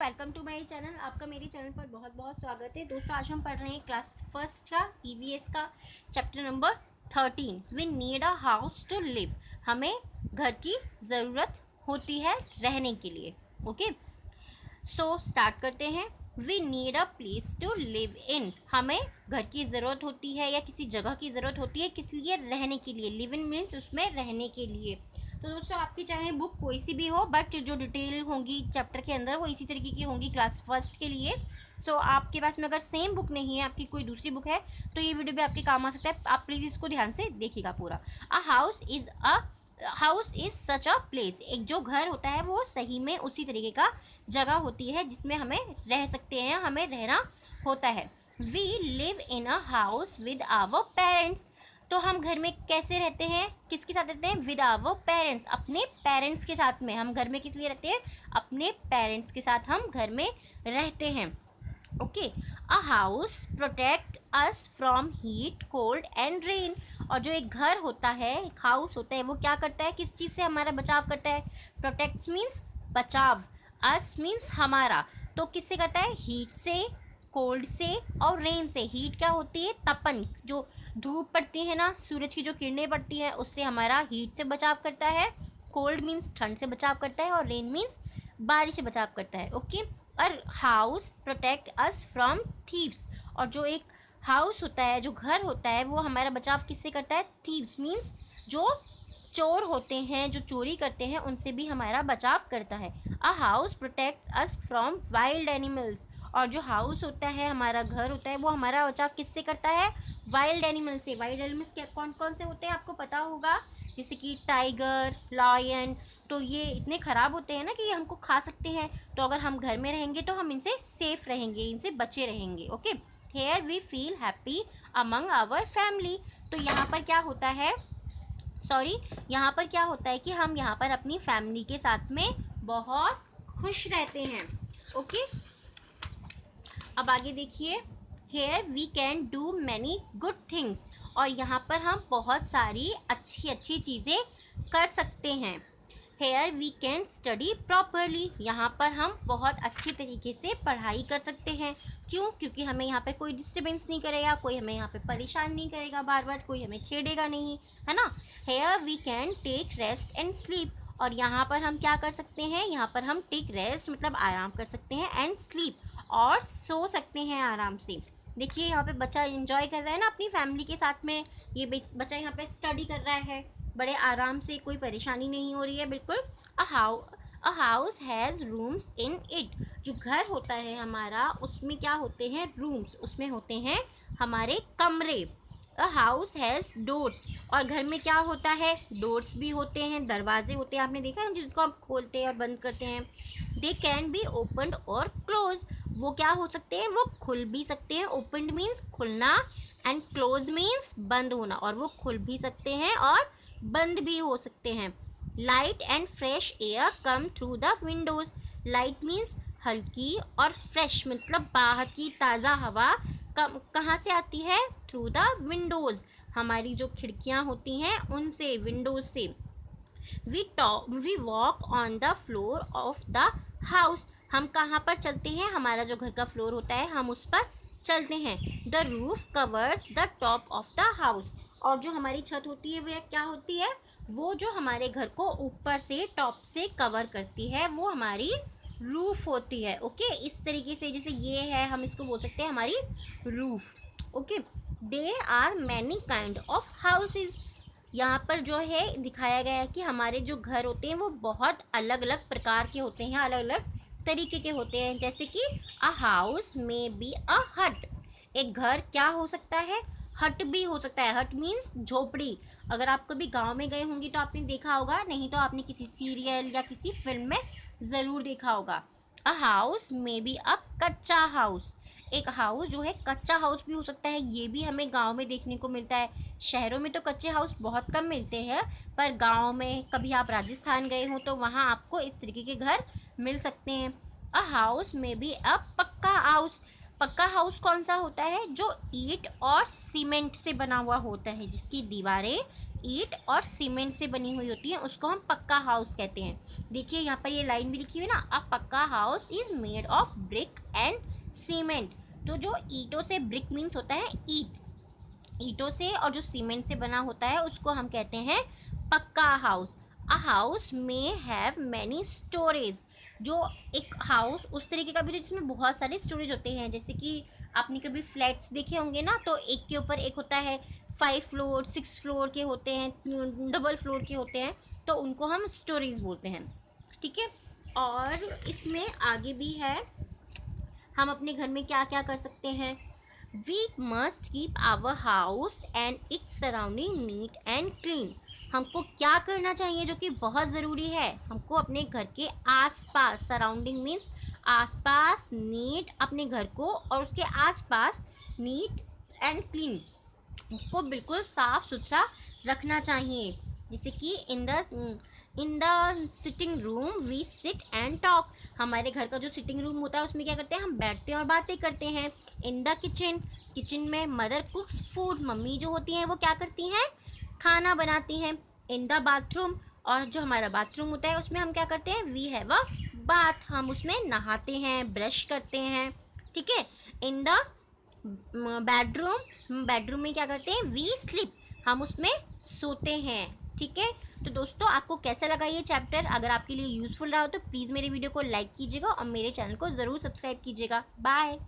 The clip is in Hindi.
Welcome to my channel. आपका मेरे चैनल पर बहुत बहुत स्वागत है। दोस्तों, आज हम पढ़ रहे हैं क्लास फर्स्ट का ईवीएस का chapter number 13। We need a house to live. हमें घर की ज़रूरत होती है रहने के लिए। ओके, सो स्टार्ट करते हैं। We need a place to live in. हमें घर की ज़रूरत होती है या किसी जगह की ज़रूरत होती है, किस लिए? रहने के लिए। लिव इन मीन्स उसमें रहने के लिए। तो दोस्तों, आपकी चाहे बुक कोई सी भी हो, बट जो डिटेल होंगी चैप्टर के अंदर वो इसी तरीके की होंगी क्लास फर्स्ट के लिए। सो आपके पास में अगर सेम बुक नहीं है, आपकी कोई दूसरी बुक है, तो ये वीडियो भी आपके काम आ सकता है। आप प्लीज़ इसको ध्यान से देखिएगा पूरा। A house is such a place. एक जो घर होता है वो सही में उसी तरीके का जगह होती है जिसमें हमें रह सकते हैं, हमें रहना होता है। We live in a house with our parents. तो हम घर में कैसे रहते हैं, किसके साथ रहते हैं? विद आवर पेरेंट्स, अपने पेरेंट्स के साथ में। हम घर में किस लिए रहते हैं? अपने पेरेंट्स के साथ हम घर में रहते हैं। Okay, a house protect us from heat, cold and rain. और जो एक घर होता है, एक हाउस होता है, वो क्या करता है? किस चीज़ से हमारा बचाव करता है? प्रोटेक्ट्स मीन्स बचाव, अस मीन्स हमारा। तो किससे करता है? हीट से, कोल्ड से और रेन से। हीट क्या होती है? तपन, जो धूप पड़ती है ना, सूरज की जो किरणें पड़ती हैं, उससे हमारा हीट से बचाव करता है। कोल्ड मीन्स ठंड से बचाव करता है और रेन मीन्स बारिश से बचाव करता है। ओके, और house protect us from thieves. और जो एक हाउस होता है, जो घर होता है, वो हमारा बचाव किससे करता है? थीव्स मीन्स जो चोर होते हैं, जो चोरी करते हैं, उनसे भी हमारा बचाव करता है। A house protects us from wild animals. और जो हाउस होता है, हमारा घर होता है, वो हमारा बचाव किससे करता है? वाइल्ड एनिमल से। वाइल्ड एनिमल्स क्या कौन कौन से होते हैं आपको पता होगा, जैसे कि टाइगर, लायन। तो ये इतने ख़राब होते हैं ना कि ये हमको खा सकते हैं। तो अगर हम घर में रहेंगे तो हम इनसे सेफ रहेंगे, इनसे बचे रहेंगे। Okay, here we feel happy among our family. तो यहाँ पर क्या होता है, यहाँ पर क्या होता है कि हम यहाँ पर अपनी फैमिली के साथ में बहुत खुश रहते हैं। ओके, अब आगे देखिए। Here we can do many good things. और यहाँ पर हम बहुत सारी अच्छी अच्छी चीज़ें कर सकते हैं। Here we can study properly. यहाँ पर हम बहुत अच्छी तरीके से पढ़ाई कर सकते हैं। क्यों? क्योंकि हमें यहाँ पे कोई डिस्टर्बेंस नहीं करेगा, कोई हमें यहाँ पे परेशान नहीं करेगा, बार बार कोई हमें छेड़ेगा नहीं, है ना। Here we can take rest and sleep. और यहाँ पर हम क्या कर सकते हैं? यहाँ पर हम टेक रेस्ट मतलब आराम कर सकते हैं, एंड स्लीप और सो सकते हैं आराम से। देखिए, यहाँ पे बच्चा एंजॉय कर रहा है ना अपनी फैमिली के साथ में। ये बच्चा यहाँ पे स्टडी कर रहा है बड़े आराम से, कोई परेशानी नहीं हो रही है बिल्कुल। A house has rooms in it. जो घर होता है हमारा, उसमें क्या होते हैं? रूम्स, उसमें होते हैं हमारे कमरे। A house has doors. और घर में क्या होता है? डोर्स भी होते हैं, दरवाजे होते हैं। आपने देखा है जिनको आप खोलते हैं और बंद करते हैं। दे कैन बी ओपनड और क्लोज। वो क्या हो सकते हैं? वो खुल भी सकते हैं। Opened means Khulna and close means बंद होना। और वो खुल भी सकते हैं और बंद भी हो सकते हैं। Light and fresh air come through the Windows. Light means हल्की और फ्रेश मतलब बाहर की ताज़ा हवा कहाँ से आती है? Through the windows. हमारी जो खिड़कियाँ होती हैं उनसे, विंडोज़ से। We walk on the floor of the house. हम कहाँ पर चलते हैं? हमारा जो घर का फ्लोर होता है, हम उस पर चलते हैं। The roof covers the top of the house. और जो हमारी छत होती है वह क्या होती है? वो जो हमारे घर को ऊपर से, टॉप से कवर करती है, वो हमारी रूफ होती है। ओके, इस तरीके से जैसे ये है, हम इसको बोल सकते हैं हमारी roof. Okay, they are many kind of houses. यहाँ पर जो है दिखाया गया है कि हमारे जो घर होते हैं वो बहुत अलग अलग प्रकार के होते हैं, अलग अलग तरीके के होते हैं। जैसे कि अ हाउस में बी अ हट। एक घर क्या हो सकता है? हट भी हो सकता है। हट मीन्स झोपड़ी। अगर आप कभी गांव में गए होंगे तो आपने देखा होगा, नहीं तो आपने किसी सीरियल या किसी फिल्म में ज़रूर देखा होगा। अ हाउस में बी अ कच्चा हाउस। एक हाउस जो है कच्चा हाउस भी हो सकता है। ये भी हमें गांव में देखने को मिलता है। शहरों में तो कच्चे हाउस बहुत कम मिलते हैं, पर गांव में कभी आप राजस्थान गए हो तो वहाँ आपको इस तरीके के घर मिल सकते हैं। अ हाउस में भी अ पक्का हाउस। पक्का हाउस कौन सा होता है? जो ईंट और सीमेंट से बना हुआ होता है, जिसकी दीवारें ईंट और सीमेंट से बनी हुई होती है उसको हम पक्का हाउस कहते हैं। देखिए यहाँ पर ये लाइन भी लिखी हुई है ना, अ पक्का house is made of brick and cement. तो जो ईंटों से, ब्रिक मीन्स होता है ईंट, ईंटों से, और जो सीमेंट से बना होता है उसको हम कहते हैं पक्का हाउस। अ हाउस में हैव मैनी स्टोरेज। जो एक हाउस उस तरीके का भी तो जिसमें बहुत सारे स्टोरेज होते हैं, जैसे कि आपने कभी फ्लैट्स देखे होंगे ना, तो एक के ऊपर एक होता है, 5 फ्लोर 6 फ्लोर के होते हैं, डबल फ्लोर के होते हैं, तो उनको हम स्टोरेज बोलते हैं। ठीक है, और इसमें आगे भी है, हम अपने घर में क्या क्या कर सकते हैं। We must keep our house and its surrounding neat and clean. हमको क्या करना चाहिए जो कि बहुत ज़रूरी है, हमको अपने घर के आसपास, सराउंडिंग मीन्स आसपास, नीट अपने घर को और उसके आसपास नीट एंड क्लीन, उसको बिल्कुल साफ सुथरा रखना चाहिए। जैसे कि in the sitting room we sit and talk. हमारे घर का जो सिटिंग रूम होता है उसमें क्या करते हैं, हम बैठते हैं और बातें करते हैं। इन द किचन, किचन में मदर कुक्स फूड, मम्मी जो होती हैं वो क्या करती हैं, खाना बनाती हैं। इन द बाथरूम, और जो हमारा बाथरूम होता है उसमें हम क्या करते हैं, वी हैव अ बाथ, हम उसमें नहाते हैं, ब्रश करते हैं। ठीक है, इन द बेडरूम, बेडरूम में क्या करते हैं, वी स्लीप, हम उसमें सोते हैं। ठीक है, तो दोस्तों आपको कैसा लगा ये चैप्टर, अगर आपके लिए यूज़फुल रहा हो तो प्लीज़ मेरे वीडियो को लाइक कीजिएगा और मेरे चैनल को ज़रूर सब्सक्राइब कीजिएगा। बाय।